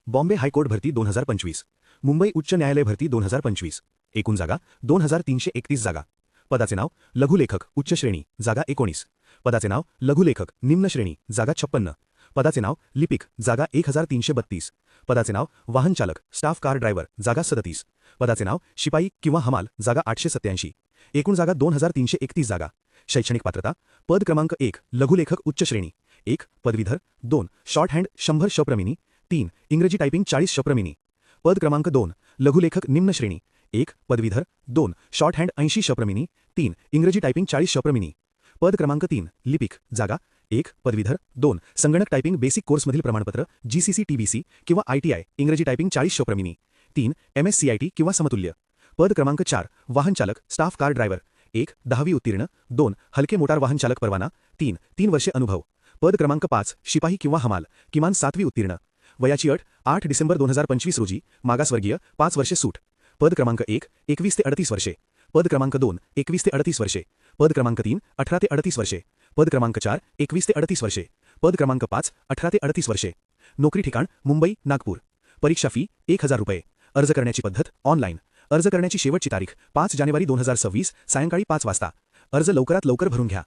Bombay high court भरती 2025, मुंबई उच्च न्यायालय भरती 2025, एकूण जागा 2331 जागा. पदाचे नाव लघुलेखक उच्च श्रेणी जागा 19, पदाचे नाव लघुलेखक निम्न श्रेणी जागा 56, पदाचे नाव लिपिक जागा 1332, पदाचे नाव वाहन चालक स्टाफ कार ड्रायव्हर जागा 37, पदाचे नाव शिपाई किंवा हमाल जागा 887, एकूण जागा 2331 जागा. शैक्षणिक पात्रता पद क्रमांक 1 लघुलेखक उच्च श्रेणी 1 पदवीधर 2 शॉर्ट हँड 100 शप्रमिनी 3 इंग्रजी टायपिंग 40 शप्रमिनी. पद क्रमांक 2 लघुलेखक निम्न श्रेणी 1 पदवीधर 2 शॉर्ट हँड 80 शप्रमिनी 3 इंग्रजी टायपिंग 40 शप्रमिनी. पद क्रमांक 3 लिपिक जागा 1 पदवीधर 2 संगणक टायपिंग बेसिक कोर्समधील प्रमाणपत्र GCC TBC किंवा ITI इंग्रजी टायपिंग 40 शप्रमिनी 3 MSCIT किंवा समतुल्य. पद क्रमांक 4 वाहन चालक स्टाफ कार ड्रायव्हर 1 10वी उत्तीर्ण 2 हलके मोटार वाहन चालक परवाना 3 वर्षे अनुभव. पद क्रमांक 5 शिपाई किंवा हमाल किमान 7वी उत्तीर्ण. वयाची अट 8 डिसेंबर 2025 रोजी मागासवर्गीय 5 वर्षे सूट. पद क्रमांक 1 21 ते 38 वर्षे. पद क्रमांक 2 21 ते 38 वर्षे. पद क्रमांक 3 18 ते 38 वर्षे. पद क्रमांक 4 21 ते 38 वर्षे. पद क्रमांक 5 18 ते 38 वर्षे. नोकरी ठिकाण मुंबई नागपूर. परीक्षा फी 1000 रुपये. अर्ज करण्याची पद्धत ऑनलाईन. अर्ज करण्याची शेवटची तारीख 5 जानेवारी 2026 सायंकाळी 5 वाजता. अर्ज लवकरात लवकर भरून घ्या.